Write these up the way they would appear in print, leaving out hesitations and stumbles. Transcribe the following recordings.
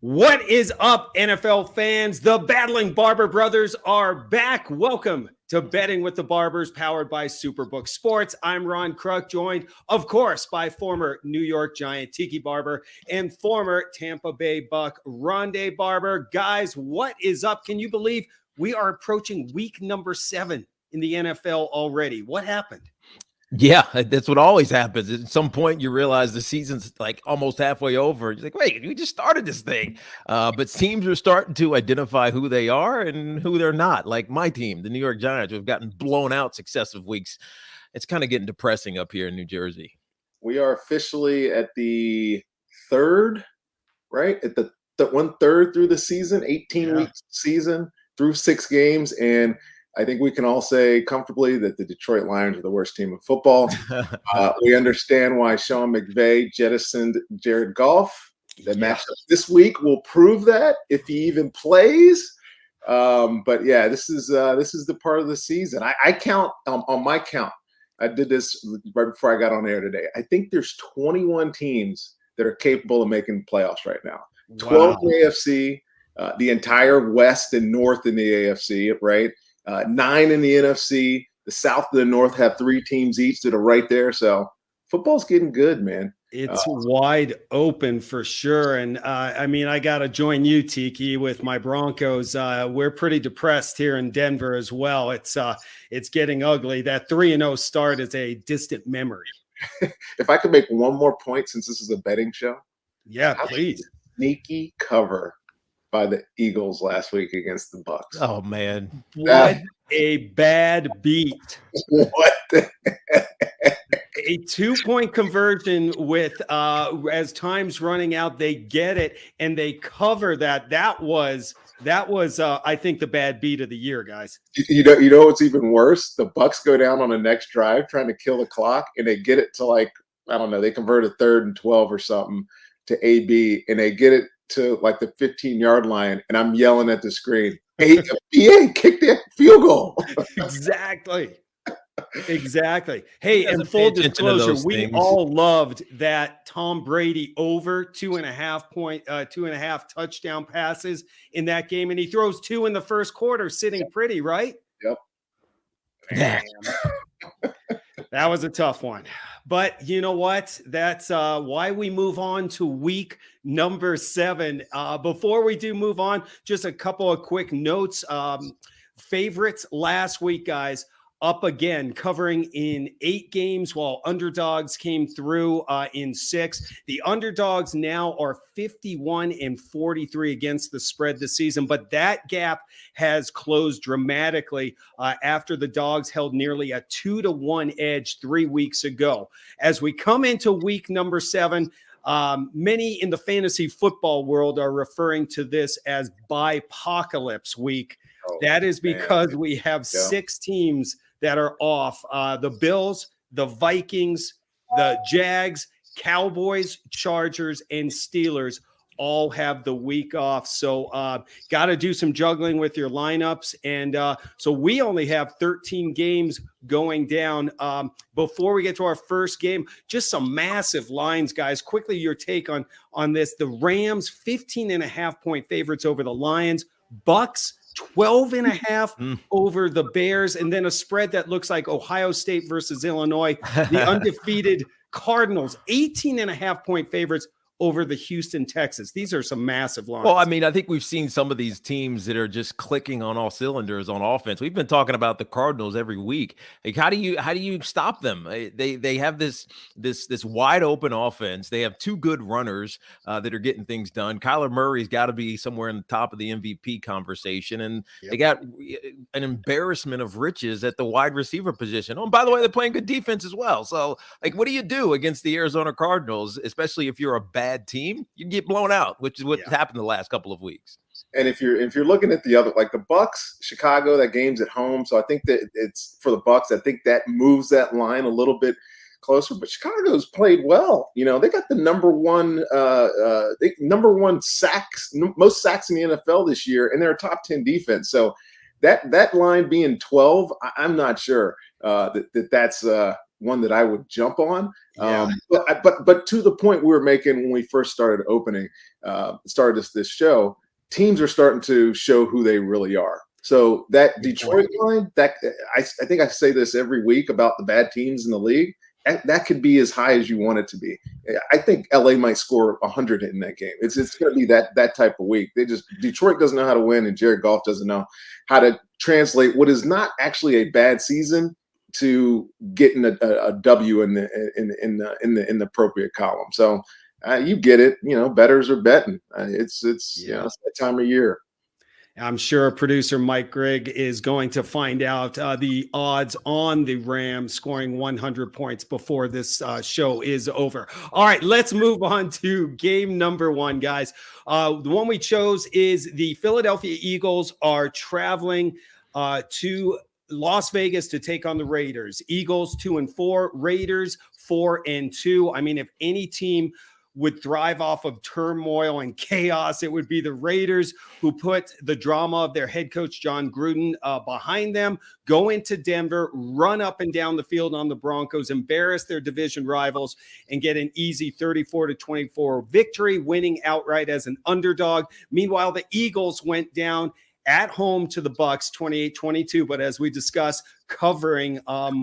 What is up, NFL fans? The Battling Barber Brothers are back. Welcome to Betting with the Barbers, powered by Superbook Sports. I'm Ron Kruk, joined, of course, by former New York Giant Tiki Barber and former Tampa Bay Buck Rondé Barber. Guys, what is up? Can you believe we are approaching week number 7 in the NFL already? What happened? Yeah, that's what always happens. At some point, you realize the season's like almost halfway over. You're like, wait, we just started this thing. But teams are starting to identify who they are and who they're not. Like my team, the New York Giants, who have gotten blown out successive weeks. It's kind of getting depressing up here in New Jersey. We are officially at the third, right? At the 1/3 through the season, 18-week season through 6 games. And I think we can all say comfortably that the Detroit Lions are the worst team in football. We understand why Sean McVay jettisoned Jared Goff. The matchup this week will prove that if he even plays. But yeah, this is the part of the season. I count on my count. I did this right before I got on air today. I think there's 21 teams that are capable of making playoffs right now. 12 in the AFC, the entire West and North in the AFC, right? 9 in the NFC. The South and the North have 3 teams each that are right there. So football's getting good, man. It's wide open for sure. And I got to join you, Tiki, with my Broncos. We're pretty depressed here in Denver as well. It's getting ugly. That 3-0 start is a distant memory. If I could make one more point, since this is a betting show. Yeah, please. Sneaky cover by the Eagles last week against the Bucks. Oh man, what a bad beat! What a 2-point conversion with as time's running out, they get it and they cover that. That was I think the bad beat of the year, guys. You know what's even worse? The Bucks go down on the next drive trying to kill the clock, and they get it to they convert a 3rd and 12 or something to AB, and they get it to like the 15-yard line, and I'm yelling at the screen, "Hey, kick that field goal!" Exactly. Hey, and full disclosure, we all loved that Tom Brady over 2.5 touchdown passes in that game, and he throws 2 in the first quarter, sitting pretty, right? Yep. That was a tough one. But you know what? That's why we move on to week number 7. Before we do move on, just a couple of quick notes. Favorites last week, guys, up again, covering in 8 games, while underdogs came through in 6. The underdogs now are 51-43 against the spread this season, but that gap has closed dramatically after the dogs held nearly a 2-1 edge 3 weeks ago. As we come into week number 7, many in the fantasy football world are referring to this as Bipocalypse week. That is because we have 6 teams that are off. The Bills, the Vikings, the Jags, Cowboys, Chargers, and Steelers all have the week off. So got to do some juggling with your lineups. And so we only have 13 games going down. Before we get to our first game, just some massive lines, guys. Quickly, your take on this. The Rams, 15.5-point favorites over the Lions. Bucks, 12.5 over the Bears, and then a spread that looks like Ohio State versus Illinois. The undefeated Cardinals, 18.5-point favorites over the Houston Texans. These are some massive lines. Well, I mean, I think we've seen some of these teams that are just clicking on all cylinders on offense. We've been talking about the Cardinals every week. Like, how do you stop them? They have this wide open offense. They have 2 good runners that are getting things done. Kyler Murray's got to be somewhere in the top of the MVP conversation, and they got an embarrassment of riches at the wide receiver position. Oh, and by the way, they're playing good defense as well. So, like, what do you do against the Arizona Cardinals, especially if you're a bad team? You get blown out, which is what's happened the last couple of weeks. And if you're looking at the other, like the Bucks, Chicago, that game's at home, so I think that it's for the Bucks. I think that moves that line a little bit closer. But Chicago's played well. You know, they got the number one sacks, most sacks in the NFL this year, and they're a top 10 defense. So that line being 12, I'm not sure that's one that I would jump on. Yeah. But to the point we were making when we first started this show, teams are starting to show who they really are. So that Good Detroit line, that I think I say this every week about the bad teams in the league. That could be as high as you want it to be. I think LA might score 100 in that game. It's going to be that type of week. Detroit doesn't know how to win, and Jared Goff doesn't know how to translate what is not actually a bad season to getting a W in the appropriate column. So you get it. Bettors are betting. It's that time of year. I'm sure producer Mike Grigg is going to find out the odds on the Rams scoring 100 points before this show is over. All right, let's move on to game number 1, guys. The one we chose is the Philadelphia Eagles are traveling to Las Vegas to take on the Raiders. Eagles 2-4, Raiders 4-2. I mean, if any team would thrive off of turmoil and chaos, it would be the Raiders, who put the drama of their head coach, John Gruden, behind them, go into Denver, run up and down the field on the Broncos, embarrass their division rivals, and get an easy 34-24 victory, winning outright as an underdog. Meanwhile, the Eagles went down at home to the Bucs 28-22, but as we discussed, covering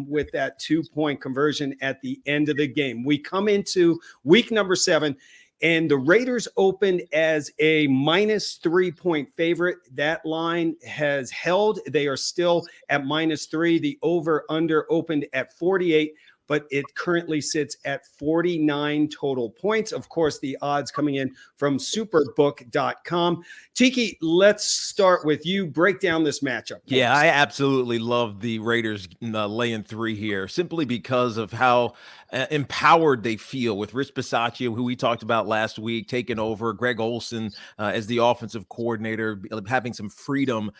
with that 2-point conversion at the end of the game. We come into week number 7, and the Raiders opened as a -3-point favorite. That line has held. They are still at -3. The over-under opened at 48, but it currently sits at 49 total points. Of course, the odds coming in from superbook.com. Tiki, let's start with you. Break down this matchup. Yeah, I absolutely love the Raiders laying 3 here, simply because of how empowered they feel with Rich Bisaccia, who we talked about last week, taking over, Greg Olson as the offensive coordinator, having some freedom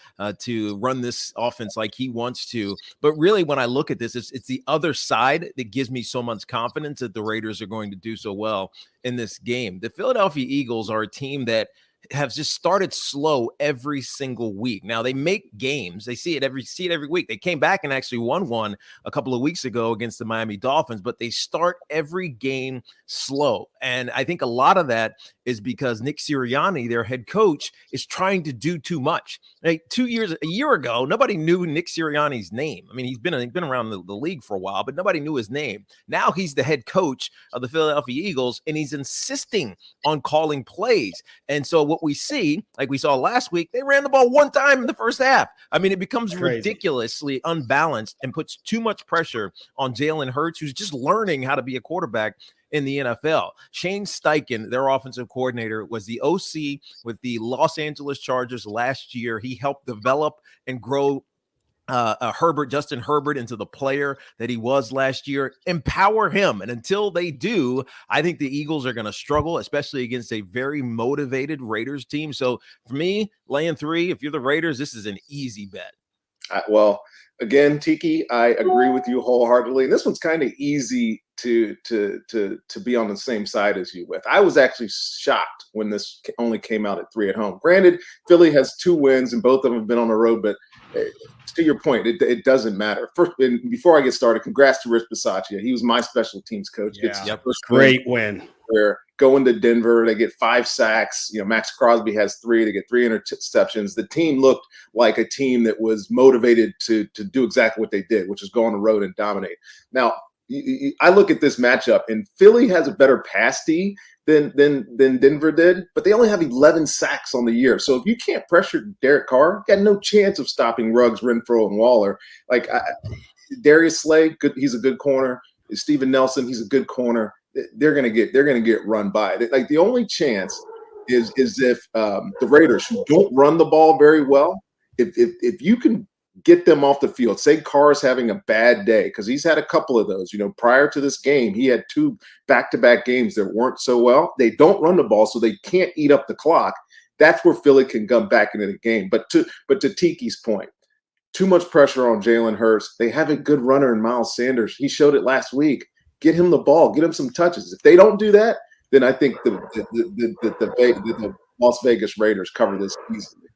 to run this offense like he wants to. But really, when I look at this, it's the other side that gives me so much confidence that the Raiders are going to do so well in this game. The Philadelphia Eagles are a team that have just started slow every single week. Now they make games. They see it every week. They came back and actually won one a couple of weeks ago against the Miami Dolphins, but they start every game slow. And I think a lot of that is because Nick Sirianni, their head coach, is trying to do too much. A year ago, nobody knew Nick Sirianni's name. I mean, he's been around the league for a while, but nobody knew his name. Now he's the head coach of the Philadelphia Eagles, and he's insisting on calling plays. And so what we see, like we saw last week, they ran the ball one time in the first half. I mean, it becomes ridiculously unbalanced and puts too much pressure on Jalen Hurts, who's just learning how to be a quarterback in the NFL. Shane Steichen, their offensive coordinator, was the OC with the Los Angeles Chargers last year. He helped develop and grow Justin Herbert into the player that he was last year. Empower him. And until they do, I think the Eagles are going to struggle, especially against a very motivated Raiders team. So for me, laying 3, if you're the Raiders, this is an easy bet. Well, again, Tiki, I agree with you wholeheartedly. And this one's kind of easy to be on the same side as you with. I was actually shocked when this only came out at 3 at home. Granted, Philly has 2 wins and both of them have been on the road, but to your point, it doesn't matter. First, and before I get started, congrats to Rich Bisaccia. He was my special teams coach. Yeah, great win. They're going to Denver. They get 5 sacks. Max Crosby has 3. They get 3 interceptions. The team looked like a team that was motivated to do exactly what they did, which is go on the road and dominate. Now, I look at this matchup, and Philly has a better pass D than Denver did, but they only have 11 sacks on the year. So if you can't pressure Derek Carr, you got no chance of stopping Ruggs, Renfro, and Waller. Darius Slay, he's a good corner. Steven Nelson, he's a good corner. They're gonna get run by. Like, the only chance is if the Raiders, who don't run the ball very well, if you can get them off the field. Say Carr's having a bad day, because he's had a couple of those. Prior to this game, he had 2 back-to-back games that weren't so well. They don't run the ball, so they can't eat up the clock. That's where Philly can come back into the game. But to Tiki's point, too much pressure on Jalen Hurts. They have a good runner in Miles Sanders. He showed it last week. Get him the ball. Get him some touches. If they don't do that, then I think the Las Vegas Raiders cover this easily.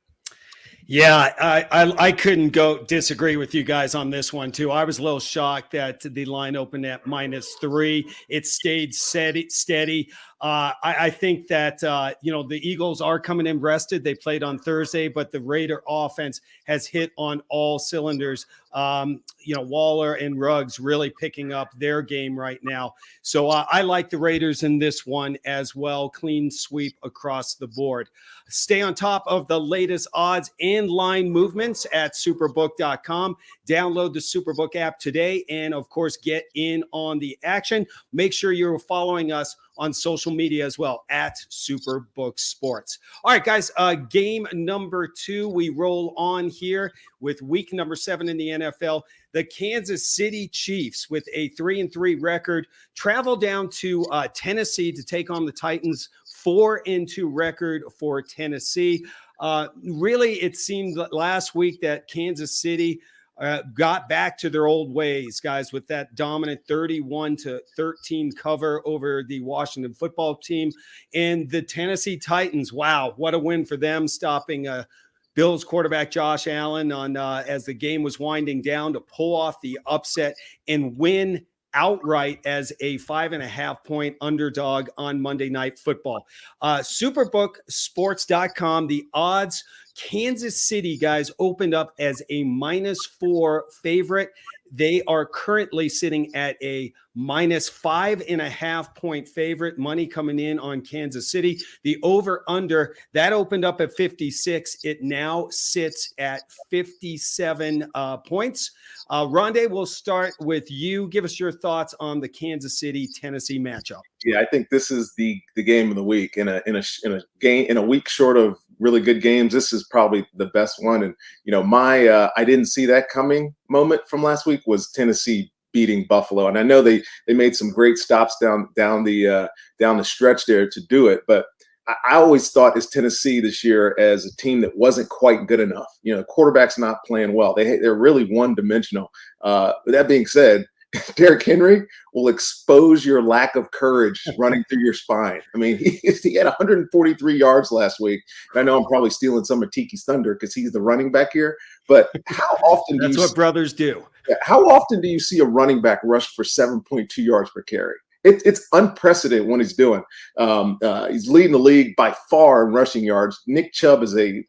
Yeah, I couldn't go disagree with you guys on this one too. I was a little shocked that the line opened at -3. It stayed steady. I think that the Eagles are coming in rested. They played on Thursday, but the Raider offense has hit on all cylinders. Waller and Ruggs really picking up their game right now. So I like the Raiders in this one as well. Clean sweep across the board. Stay on top of the latest odds and line movements at superbook.com. Download the Superbook app today and, of course, get in on the action. Make sure you're following us on social media as well at Superbook Sports. All right, guys, game number 2. We roll on here with week number 7 in the NFL. The Kansas City Chiefs, with a 3-3 record, travel down to Tennessee to take on the Titans. 4-2 record for Tennessee. Really, it seemed last week that Kansas City got back to their old ways, guys, with that dominant 31-13 cover over the Washington football team. And the Tennessee Titans, wow, what a win for them, stopping Bills quarterback Josh Allen on as the game was winding down to pull off the upset and win outright as a 5.5-point underdog on Monday Night Football. Superbooksports.com, the odds, Kansas City, guys, opened up as a -4 favorite. They are currently sitting at a -5.5-point favorite. Money coming in on Kansas City. The over-under, that opened up at 56. It now sits at 57 points. Rondé, we'll start with you. Give us your thoughts on the Kansas City-Tennessee matchup. Yeah, I think this is the game of the week in a week short of really good games. This is probably the best one. And my I didn't see that coming moment from last week was Tennessee beating Buffalo, and I know they made some great stops down the stretch there to do it, but I always thought as Tennessee this year as a team that wasn't quite good enough. Quarterback's not playing well. They're really one-dimensional. That being said, Derrick Henry will expose your lack of courage running through your spine. I mean, he had 143 yards last week. And I know I'm probably stealing some of Tiki's thunder because he's the running back here. But how often That's what brothers do. How often do you see a running back rush for 7.2 yards per carry? It's unprecedented what he's doing. He's leading the league by far in rushing yards. Nick Chubb is a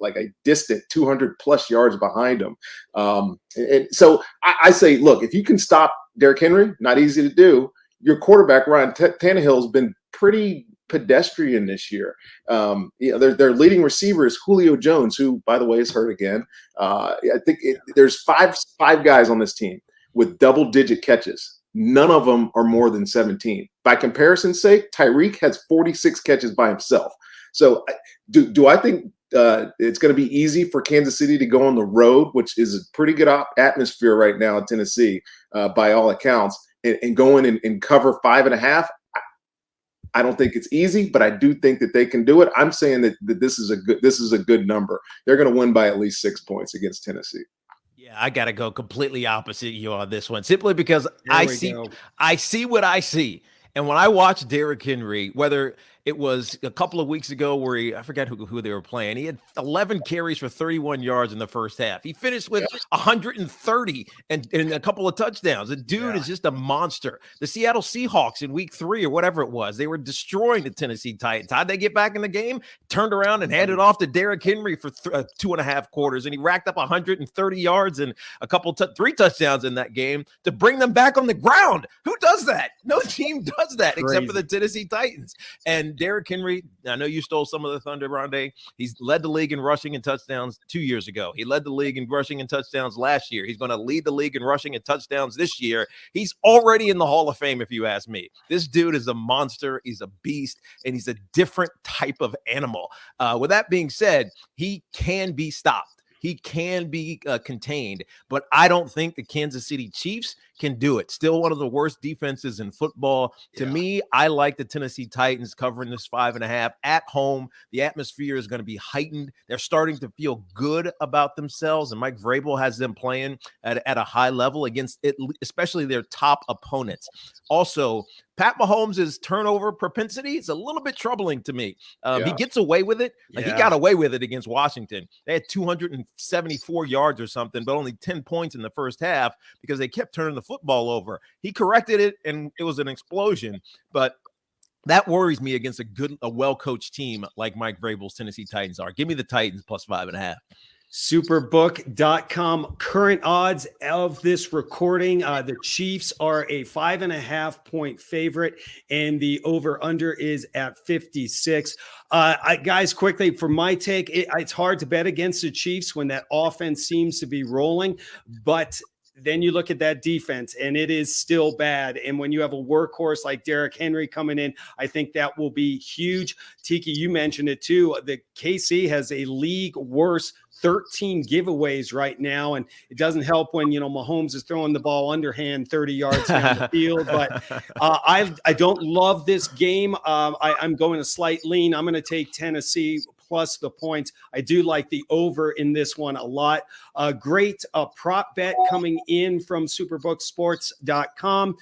distant 200+ yards behind him. And so I say, look, if you can stop Derrick Henry, not easy to do. Your quarterback Ryan Tannehill has been pretty pedestrian this year. Their leading receiver is Julio Jones, who, by the way, is hurt again. I think there's five guys on this team with double-digit catches. None of them are more than 17. By comparison's sake, Tyreek has 46 catches by himself. So do I think it's going to be easy for Kansas City to go on the road, which is a pretty good atmosphere right now in Tennessee, by all accounts, and go in and cover 5.5? I don't think it's easy, but I do think that they can do it. I'm saying that this is a good number. They're going to win by at least 6 points against Tennessee. Yeah, I got to go completely opposite you on this one, simply because I see what I see. And when I watch Derrick Henry, whether it was a couple of weeks ago where I forgot who they were playing, he had 11 carries for 31 yards in the first half. He finished with 130 and a couple of touchdowns. The dude is just a monster. The Seattle Seahawks in week 3 or whatever it was, they were destroying the Tennessee Titans. How'd they get back in the game? Turned around and handed off to Derrick Henry for 2.5 quarters, and he racked up 130 yards and a couple 3 touchdowns in that game to bring them back on the ground. Who does that? No team does that except for the Tennessee Titans. And Derrick Henry, I know you stole some of the thunder, Rondé. He's led the league in rushing and touchdowns 2 years ago. He led the league in rushing and touchdowns last year. He's going to lead the league in rushing and touchdowns this year. He's already in the Hall of Fame, if you ask me. This dude is a monster. He's a beast, and he's a different type of animal. With that being said, he can be stopped. He can be contained, but I don't think the Kansas City Chiefs can do it. Still one of the worst defenses in football. To me, I like the Tennessee Titans covering this 5.5 at home. The atmosphere is going to be heightened. They're starting to feel good about themselves, and Mike Vrabel has them playing at a high level against it, especially their top opponents. Also, Pat Mahomes' turnover propensity is a little bit troubling to me. He gets away with it. Like he got away with it against Washington. They had 274 yards or something, but only 10 points in the first half because they kept turning the football over. He corrected it, and it was an explosion. But that worries me against a well-coached team like Mike Vrabel's Tennessee Titans are. Give me the Titans plus 5.5. Superbook.com current odds of this recording. The Chiefs are a 5.5-point favorite, and the over-under is at 56. Guys, quickly, for my take, it's hard to bet against the Chiefs when that offense seems to be rolling, but then you look at that defense, and it is still bad. And when you have a workhorse like Derrick Henry coming in, I think that will be huge. Tiki, you mentioned it too. The KC has a league worst 13 giveaways right now, and it doesn't help when Mahomes is throwing the ball underhand 30 yards down the field. But I don't love this game. I'm going a slight lean. I'm going to take Tennessee plus the points. I do like the over in this one a lot. Great prop bet coming in from superbooksports.com.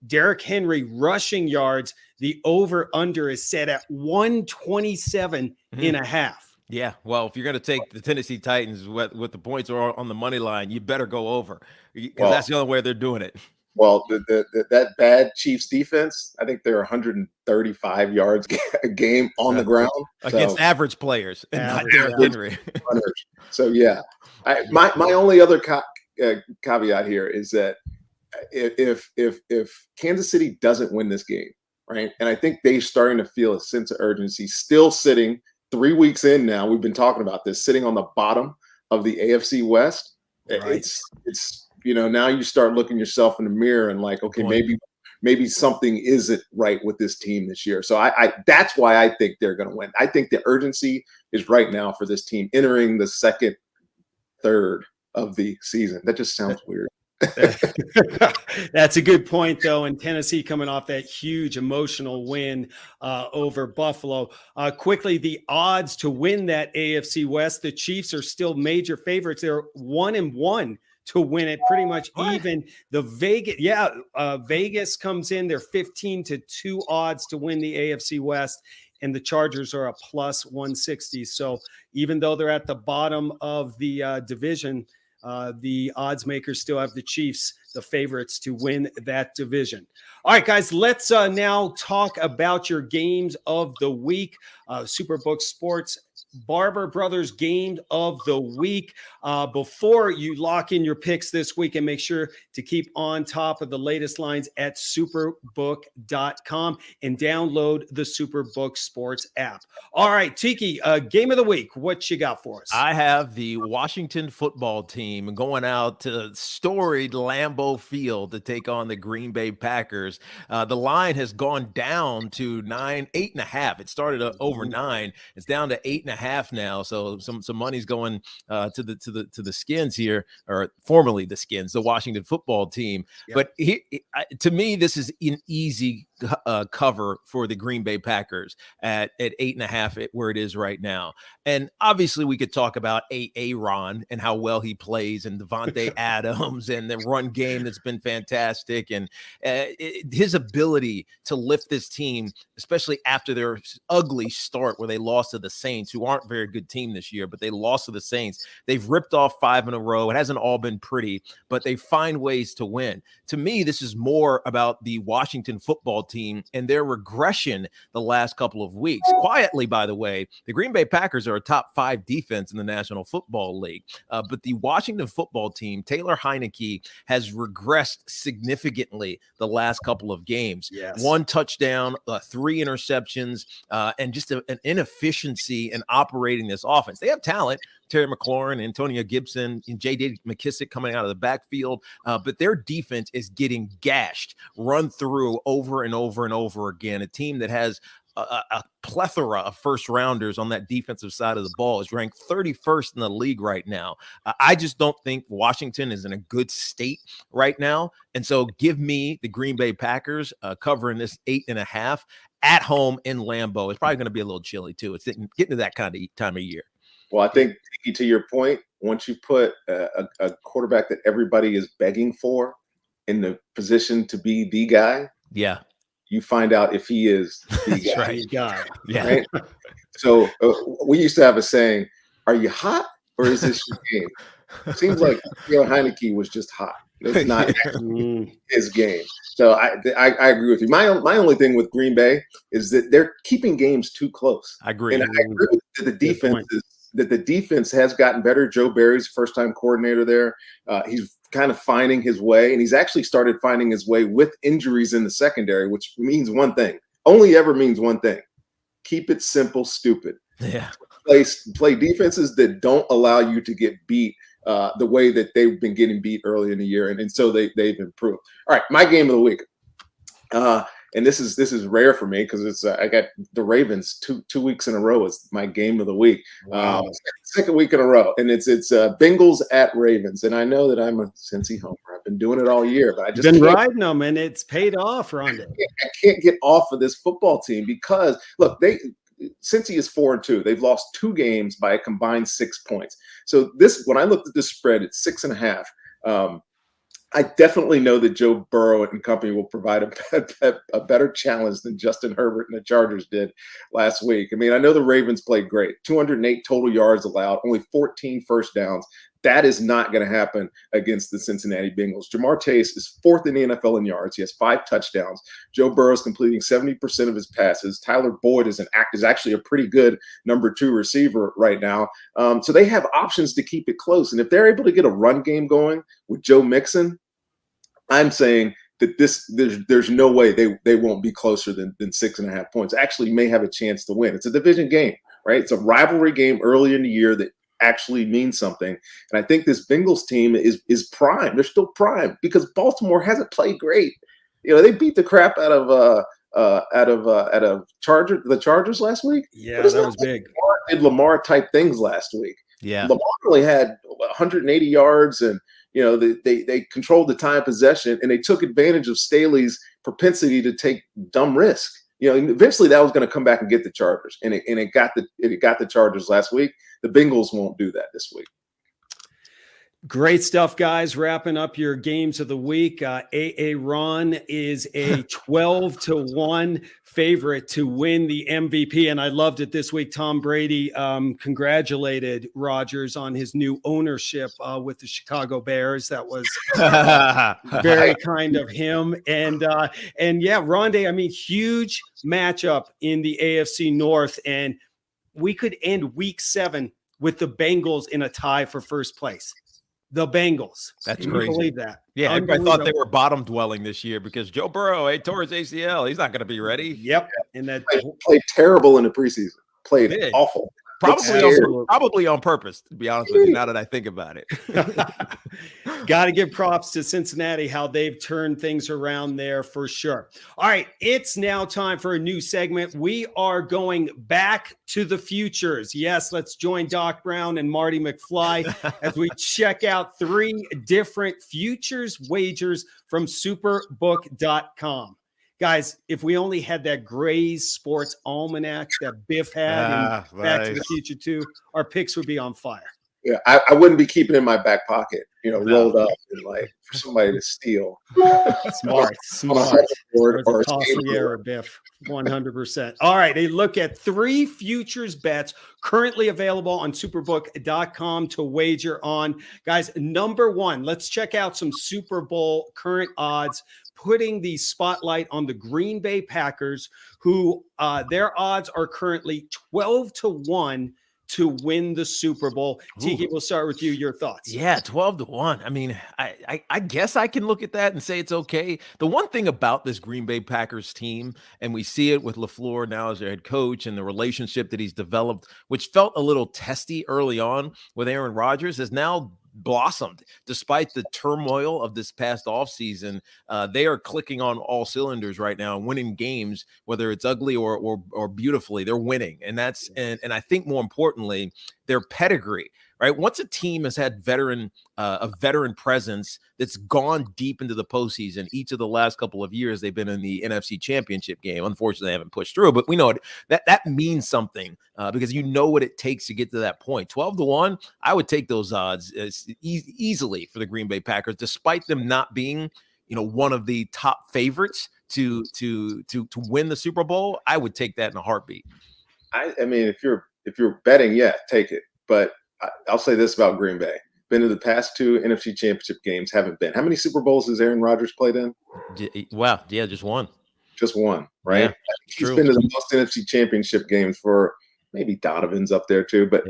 Derrick Henry rushing yards. The over under is set at 127 and a half. Yeah, well, if you're going to take the Tennessee Titans with the points are on the money line, you better go over because that's the only way they're doing it. Well, that bad Chiefs defense, I think they're 135 yards a game on the ground against average players, and not Derrick Henry. So yeah, my only other caveat here is that if Kansas City doesn't win this game, right, and I think they're starting to feel a sense of urgency, still sitting 3 weeks in now. We've been talking about this, sitting on the bottom of the AFC West. Right. It's now you start looking yourself in the mirror and like, okay, maybe something isn't right with this team this year. So I that's why I think they're going to win. I think the urgency is right now for this team entering the second third of the season. That just sounds weird. That's a good point, though. And Tennessee coming off that huge emotional win over Buffalo. Quickly, the odds to win that AFC West, the Chiefs are still major favorites. They're 1-1 to win it, pretty much even. The Vegas comes in. They're 15-2 odds to win the AFC West, and the Chargers are a plus 160. So even though they're at the bottom of the division, the odds makers still have the Chiefs, the favorites, to win that division. All right, guys, let's now talk about your games of the week. Superbook Sports Barber Brothers game of the week. Before you lock in your picks this week, and make sure to keep on top of the latest lines at superbook.com and download the Superbook Sports app. All right, Tiki, game of the week. What you got for us? I have the Washington football team going out to storied Lambeau Field to take on the Green Bay Packers. The line has gone down to 8.5. It started over 9. It's down to 8.5 now. So some money's going to the Skins here, or formerly the Skins, the Washington football team. Yep. But to me, this is an easy cover for the Green Bay Packers at 8.5, where it is right now. And obviously we could talk about Aaron and how well he plays, and Devontae Adams and the run game that's been fantastic, and his ability to lift this team, especially after their ugly start where they lost to the Saints, who aren't a very good team this year, but they lost to the Saints. They've ripped off 5 in a row. It hasn't all been pretty, but they find ways to win. To me, this is more about the Washington football team and their regression the last couple of weeks. Quietly, by the way, the Green Bay Packers are a top 5 defense in the National Football League. But the Washington football team, Taylor Heineke, has regressed significantly the last couple of games. Yes. 1 touchdown, 3 interceptions, and just an inefficiency in operating this offense. They have talent. Terry McLaurin, Antonio Gibson, and J.D. McKissick coming out of the backfield. But their defense is getting gashed, run through over and over and over again. A team that has a plethora of first rounders on that defensive side of the ball, is ranked 31st in the league right now. I just don't think Washington is in a good state right now. And so give me the Green Bay Packers covering this 8.5 at home in Lambeau. It's probably going to be a little chilly too. It's getting to that kind of time of year. Well, I think, to your point, once you put a quarterback that everybody is begging for in the position to be the guy, yeah, you find out if he is the guy. Right. Guy. Yeah. Right? So we used to have a saying, "Are you hot or is this your game?" Seems like Heineke was just hot. It's not his game. So I agree with you. My only thing with Green Bay is that they're keeping games too close. I agree. And I agree that the defense has gotten better. Joe Barry's first-time coordinator there. He's kind of finding his way, and he's actually started finding his way with injuries in the secondary, which means one thing. Only ever means one thing. Keep it simple, stupid. Yeah. Play defenses that don't allow you to get beat the way that they've been getting beat early in the year, and so they've improved. All right, my game of the week, and this is rare for me because it's I got the Ravens two weeks in a row as my game of the week. Wow. Second week in a row, and it's Bengals at Ravens, and I know that I'm a Cincy homer. I've been doing it all year, but I just been riding them, and it's paid off, Rhonda. I can't get off of this football team because look, Cincy is 4-2. They've lost 2 games by a combined 6 points. So when I looked at this spread, it's 6.5. I definitely know that Joe Burrow and company will provide a better challenge than Justin Herbert and the Chargers did last week. I mean, I know the Ravens played great. 208 total yards allowed, only 14 first downs. That is not going to happen against the Cincinnati Bengals. Jamar Chase is 4th in the NFL in yards. He has 5 touchdowns. Joe Burrow is completing 70% of his passes. Tyler Boyd is actually a pretty good number 2 receiver right now. So they have options to keep it close. And if they're able to get a run game going with Joe Mixon, I'm saying that there's no way they won't be closer than 6.5 points. Actually may have a chance to win. It's a division game, right? It's a rivalry game early in the year that actually means something. And I think this Bengals team is prime. They're still prime because Baltimore hasn't played great. They beat the crap out of the Chargers last week. Yeah, that was big. Lamar did Lamar type things last week. Yeah. Lamar only had 180 yards and they controlled the time possession, and they took advantage of Staley's propensity to take dumb risk. Eventually that was going to come back and get the Chargers, and it got the Chargers last week. The Bengals won't do that this week. Great stuff, guys. Wrapping up your games of the week. Ron is a 12-1 favorite to win the MVP. And I loved it this week. Tom Brady congratulated Rodgers on his new ownership with the Chicago Bears. That was very kind of him. And yeah, Rondé, I mean, huge matchup in the AFC North. And we could end week 7 with the Bengals in a tie for first place. The Bengals. That's Can crazy. you believe that? Yeah, everybody thought they were bottom dwelling this year because Joe Burrow tore his ACL. He's not going to be ready. Yep. And that played terrible in the preseason. Played awful. Probably on purpose, to be honest with you, now that I think about it. Got to give props to Cincinnati, how they've turned things around there for sure. All right, it's now time for a new segment. We are going back to the futures. Yes, let's join Doc Brown and Marty McFly as we check out 3 different futures wagers from superbook.com. Guys, if we only had that Gray's Sports Almanac that Biff had in Back to the Future 2, our picks would be on fire. Yeah, I wouldn't be keeping it in my back pocket, rolled up and for somebody to steal. Smart. Or the costly error, Biff. 100%. All right, a look at 3 futures bets currently available on superbook.com to wager on. Guys, number 1, let's check out some Super Bowl current odds, putting the spotlight on the Green Bay Packers, who their odds are currently 12-1 to win the Super Bowl. Tiki, we'll start with you. Your thoughts? Yeah, 12-1. I mean, I guess I can look at that and say it's okay. The one thing about this Green Bay Packers team, and we see it with LaFleur now as their head coach and the relationship that he's developed, which felt a little testy early on with Aaron Rodgers, is now blossomed despite the turmoil of this past offseason. They are clicking on all cylinders right now and winning games, whether it's ugly or beautifully. They're winning, and that's and I think more importantly, their pedigree. Right, once a team has had a veteran presence that's gone deep into the postseason, each of the last couple of years they've been in the NFC Championship game. Unfortunately, they haven't pushed through, but we know that means something because you know what it takes to get to that point. 12-1, I would take those odds easily for the Green Bay Packers, despite them not being, one of the top favorites to win the Super Bowl. I would take that in a heartbeat. I mean, if you're betting, yeah, take it, but I'll say this about Green Bay. Been to the past 2 NFC Championship games, haven't been. How many Super Bowls has Aaron Rodgers played in? Wow. Yeah, just one. Just one, right? Yeah, He's been to the most NFC Championship games for maybe Donovan's up there too, but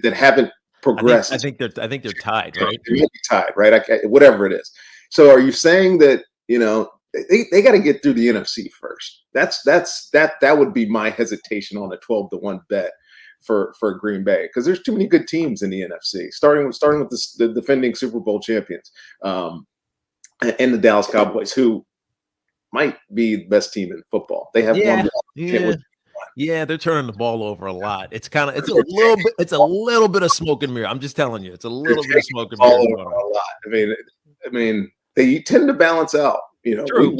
that haven't progressed. I think they're tied, right? They might be tied, right? Whatever it is. So are you saying that, they got to get through the NFC first? That would be my hesitation on a 12-1 bet for Green Bay, because there's too many good teams in the NFC, starting with the defending Super Bowl champions, and the Dallas Cowboys, who might be the best team in football. They have one. Yeah, they're turning the ball over a lot. It's a little bit of smoke and mirror. I'm just telling you, it's a little bit of smoke and mirror. A lot. I mean, they tend to balance out. True.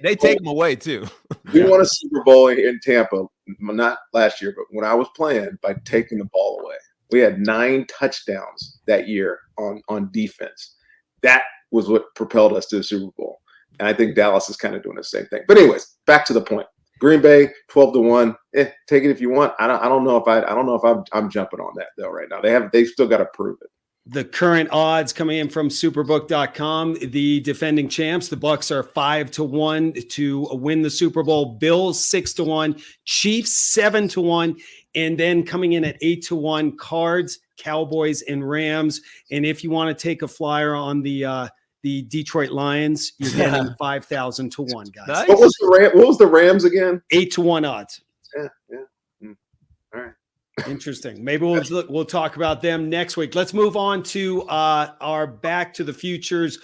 They take them away too. We won a Super Bowl in Tampa, not last year, but when I was playing, by taking the ball away. We had 9 touchdowns that year on defense. That was what propelled us to the Super Bowl. And I think Dallas is kind of doing the same thing. But anyways, back to the point. Green Bay 12-1. Take it if you want. I don't know if I'm jumping on that though right now. They've still got to prove it. The current odds coming in from superbook.com, the defending champs, the Bucks are 5-1 to win the Super Bowl. Bills 6-1, Chiefs 7-1, and then coming in at 8-1, Cards, Cowboys, and Rams. And if you want to take a flyer on the Detroit Lions, you're getting 5,000 to 1, guys. Nice. What was the Rams again? 8-1 odds. Yeah. All right. Interesting. Maybe we'll talk about them next week. Let's move on to our Back to the Futures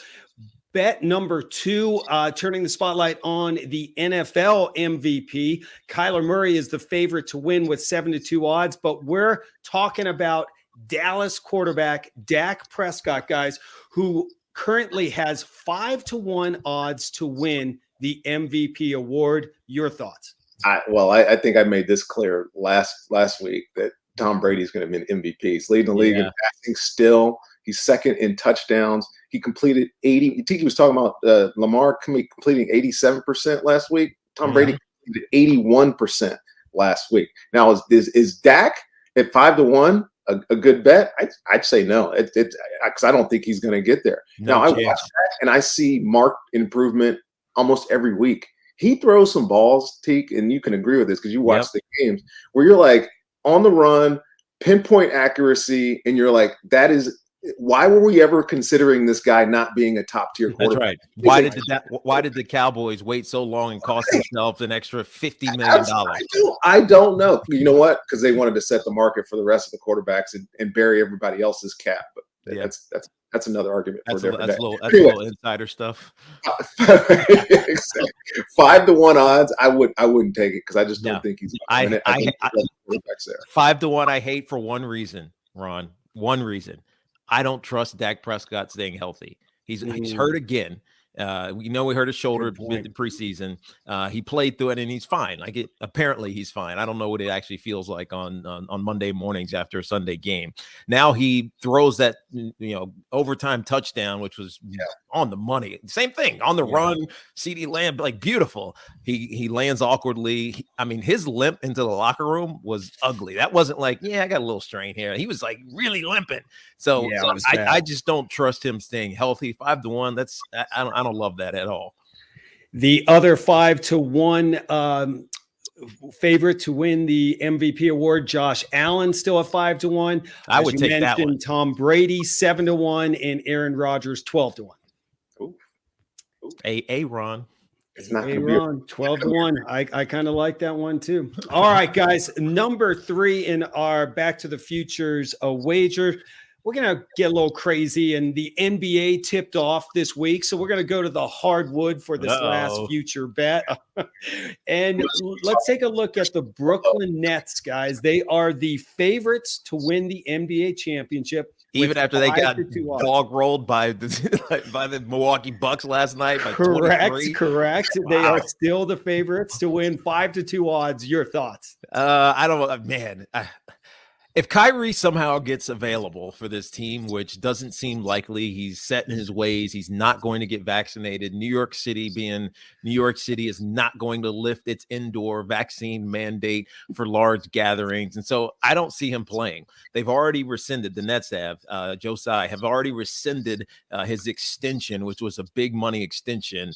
bet number 2, turning the spotlight on the NFL MVP. Kyler Murray is the favorite to win with 7-2 odds, but we're talking about Dallas quarterback Dak Prescott, guys, who currently has 5-1 odds to win the MVP award. Your thoughts? I think I made this clear last week that Tom Brady's going to be an MVP. He's leading the league in passing still. He's second in touchdowns. He completed 80. I think he was talking about Lamar completing 87% last week. Tom Brady completed 81% last week. Now, is Dak at 5-1 a good bet? I'd say no. Because I don't think he's going to get there. Now, I watch that and I see marked improvement almost every week. He throws some balls, Teak, and you can agree with this because you watch the games where you're like on the run, pinpoint accuracy, and you're like, why were we ever considering this guy not being a top tier quarterback? That's right. Why did the Cowboys wait so long and cost themselves an extra $50 million? I don't know. You know what? Because they wanted to set the market for the rest of the quarterbacks and bury everybody else's cap. But that's another argument. That's a little insider stuff. 5-1 odds. I wouldn't take it because I just don't think he's. I think 5-1. I hate for one reason, Ron. One reason. I don't trust Dak Prescott staying healthy. He's hurt again. We hurt his shoulder in the preseason. He played through it and he's fine. Apparently he's fine. I don't know what it actually feels like on Monday mornings after a Sunday game. Now he throws that, overtime touchdown, which was on the money. Same thing on the run. CeeDee Lamb, beautiful. He lands awkwardly. His limp into the locker room was ugly. That wasn't I got a little strain here. He was really limping. So I just don't trust him staying healthy. 5-1. I don't love that at all. The other 5-1 favorite to win the MVP award, Josh Allen, still at 5-1. I would take that one. Tom Brady 7-1 and Aaron Rodgers 12-1. Ron. It's not Ron 12-1. I kind of like that one too. All right, guys. Number 3 in our Back to the Futures wager. we're going to get a little crazy, and the NBA tipped off this week. So we're going to go to the hardwood for this last future bet. And let's take a look at the Brooklyn Nets, guys. They are the favorites to win the NBA championship. Even after they got dog rolled by the Milwaukee Bucks last night. By correct. Wow. They are still the favorites to win 5-2 odds. Your thoughts? I don't, man. If Kyrie somehow gets available for this team, which doesn't seem likely, he's set in his ways. He's not going to get vaccinated. New York City being New York City is not going to lift its indoor vaccine mandate for large gatherings. And so I don't see him playing. They've already rescinded, the Nets have, Joe Tsai have already rescinded his extension, which was a big money extension.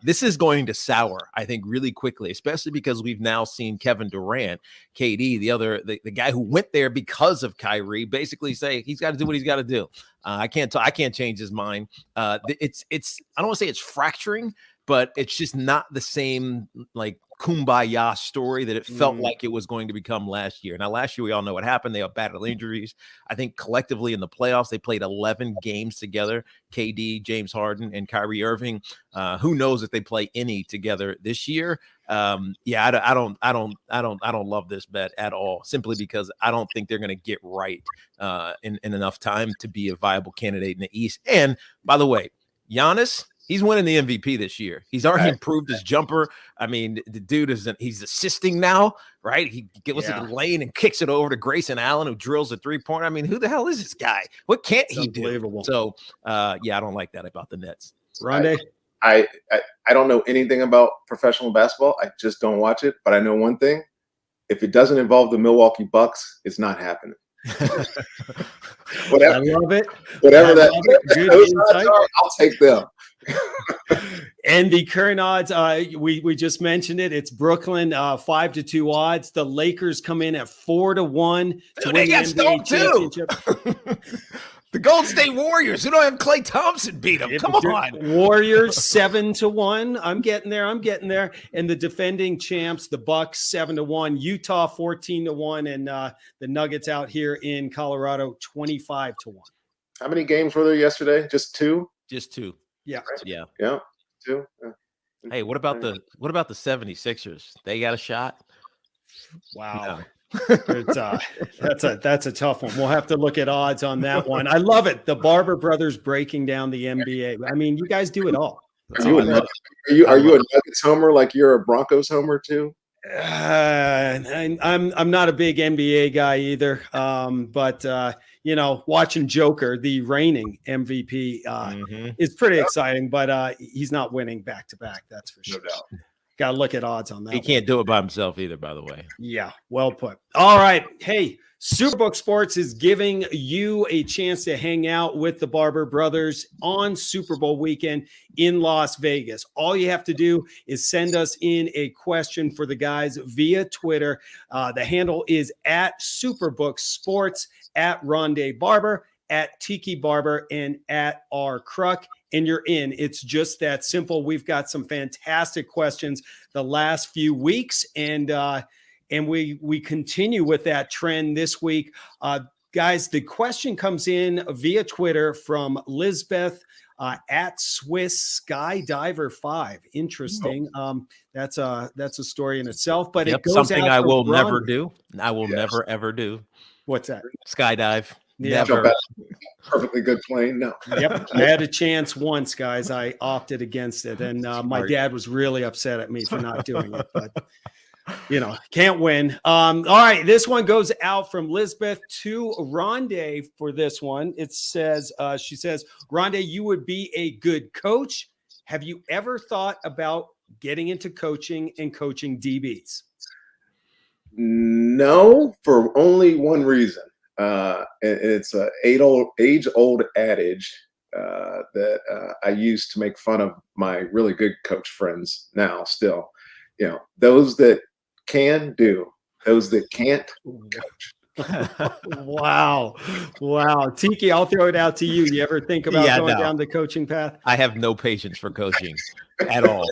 This is going to sour, I think, really quickly, especially because we've now seen Kevin Durant, KD, the guy who went there because of Kyrie, basically say he's got to do what he's got to do. I can't change his mind. It's I don't want to say it's fracturing, but it's just not the same like kumbaya story that it felt like it was going to become last year. Now, last year, we all know what happened. They had battle injuries. I think collectively in the playoffs, they played 11 games together. KD, James Harden, and Kyrie Irving. Who knows if they play any together this year? I don't love this bet at all, simply because I don't think they're going to get right in enough time to be a viable candidate in the East. And by the way, Giannis, he's winning the MVP this year. He's already improved his jumper. I mean, the dude he's assisting now, right? He goes to the lane and kicks it over to Grayson Allen, who drills a 3-pointer. I mean, who the hell is this guy? What can't he do? So, I don't like that about the Nets. Rondé? I don't know anything about professional basketball. I just don't watch it. But I know one thing. If it doesn't involve the Milwaukee Bucks, it's not happening. Whatever, I love it. Whatever I'll take them. And the current odds, we just mentioned it. It's Brooklyn 5-2 odds. The Lakers come in at 4-1 to win the NBA championship. The Golden State Warriors, who don't have Klay Thompson, beat them. Come on. Warriors 7-1. I'm getting there. And the defending champs, the Bucks 7-1, Utah 14-1, and the Nuggets out here in Colorado 25-1. How many games were there yesterday? Just two? Just two. Yeah. Yeah. Two. Yeah. Hey, what about the 76ers? They got a shot? Wow. No. That's a tough one. We'll have to look at odds on that one. I love it. The Barber brothers breaking down the NBA. I mean, you guys do it all. Are you a Nuggets homer like you're a Broncos homer too? I'm not a big NBA guy either. But watching Joker, the reigning MVP, is pretty exciting. But he's not winning back to back. That's for sure. No doubt. Got to look at odds on that. He can't do it by himself either, by the way. Yeah, well put. All right. Hey, Superbook Sports is giving you a chance to hang out with the Barber brothers on Super Bowl weekend in Las Vegas. All you have to do is send us in a question for the guys via Twitter. The handle is at Superbook Sports, at Rondé Barber, at Tiki Barber, and at R Cruck. And you're in. It's just that simple. We've got some fantastic questions the last few weeks, and we continue with that trend this week. Guys, the question comes in via Twitter from Lisbeth at Swiss Skydiver 5. Interesting. That's a story in itself, but it goes something I will never do. I will never ever do. What's that? Skydive. Yeah, perfectly good plane. No. Yep. I had a chance once, guys. I opted against it. And my dad was really upset at me for not doing it. But, can't win. All right. This one goes out from Lisbeth to Rondé for this one. It says, she says, Rondé, you would be a good coach. Have you ever thought about getting into coaching and coaching DBs? No, for only one reason. It's an age-old adage that I use to make fun of my really good coach friends now still. Those that can do, those that can't coach. Wow. Tiki, I'll throw it out to you. You ever think about going down the coaching path? I have no patience for coaching at all.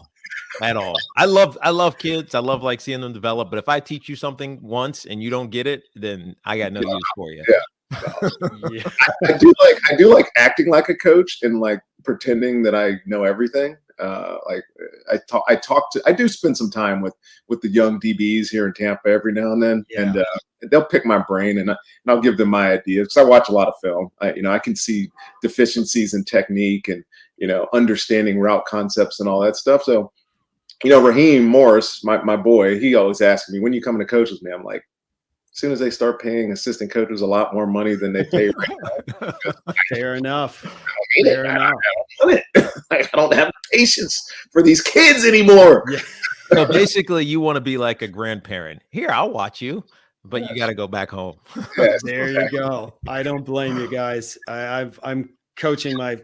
I love kids. I love seeing them develop. But if I teach you something once and you don't get it, then I got no use for you. Yeah. Yeah. I do like acting like a coach and like pretending that I know everything. Like I do spend some time with the young DBs here in Tampa every now and then, Yeah. and they'll pick my brain and I'll give them my ideas because I watch a lot of film. I can see deficiencies in technique and understanding route concepts and all that stuff. So Raheem Morris, my boy, he always asks me, when you coming to coach with me? I'm like, as soon as they start paying assistant coaches a lot more money than they pay right now. Fair enough. I don't have patience for these kids anymore. Yeah. So basically, you want to be like a grandparent. Here, I'll watch you, but you got to go back home. There you go. I don't blame you guys. I'm coaching my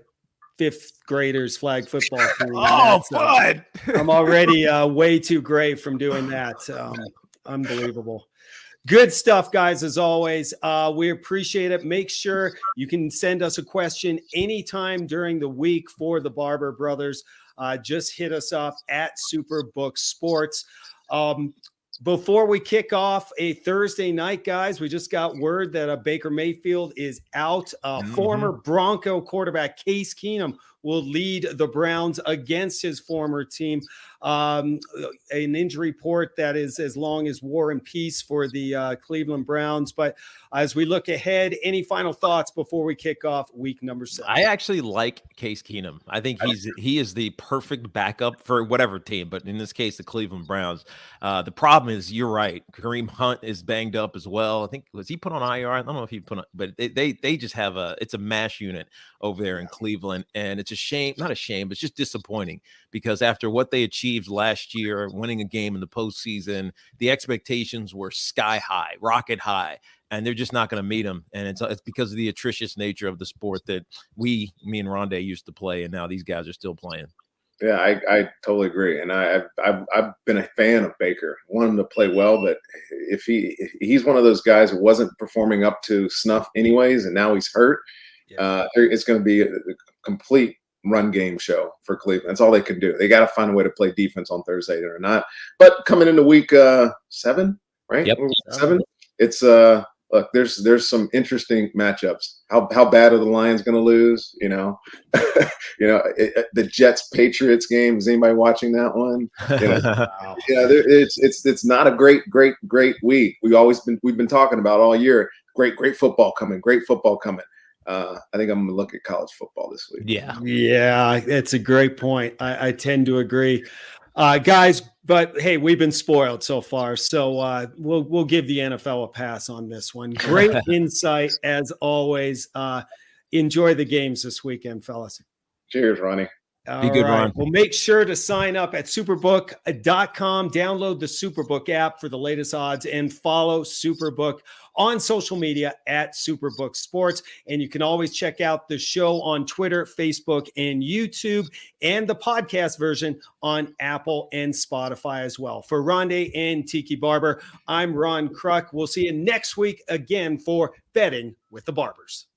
5th graders flag football team. Oh, fun! I'm already way too great from doing that. Unbelievable. Good stuff, guys, as always. We appreciate it. Make sure you can send us a question anytime during the week for the Barber Brothers. Just hit us up at Superbook Sports. Before we kick off a Thursday night, guys, we just got word that Baker Mayfield is out. Former Bronco quarterback Case Keenum will lead the Browns against his former team. An injury report that is as long as war and peace for the Cleveland Browns. But as we look ahead, any final thoughts before we kick off week number 7? I actually like Case Keenum. I think he is the perfect backup for whatever team, but in this case, the Cleveland Browns. The problem is, you're right, Kareem Hunt is banged up as well. I think, was he put on IR? I don't know if he put on, but they just have it's a mash unit over there in Cleveland, and it's a shame, not a shame, but it's just disappointing because after what they achieved last year, winning a game in the postseason, the expectations were sky high, rocket high, and they're just not going to meet them. And it's because of the atrocious nature of the sport that me and Rondé used to play, and now these guys are still playing. Yeah, I totally agree, and I've been a fan of Baker. I want him to play well, but if he's one of those guys who wasn't performing up to snuff anyways, and now he's hurt, it's going to be a complete run game show for Cleveland. That's all they can do. They got to find a way to play defense on Thursday or not. But coming into week 7, right? Yep. 7. It's look, there's some interesting matchups. How bad are the Lions going to lose? The Jets Patriots game. Is anybody watching that one? It's not a great week. We've been talking about all year. Great football coming. Great football coming. I think I'm going to look at college football this week. Yeah, it's a great point. I tend to agree, guys. But hey, we've been spoiled so far, so we'll give the NFL a pass on this one. Great insight as always. Enjoy the games this weekend, fellas. Cheers, Ronnie. Be good, Ron. Well, make sure to sign up at superbook.com. Download the Superbook app for the latest odds and follow Superbook on social media at Superbook Sports. And you can always check out the show on Twitter, Facebook, and YouTube, and the podcast version on Apple and Spotify as well. For Rondé and Tiki Barber, I'm Ron Kruk. We'll see you next week again for Betting with the Barbers.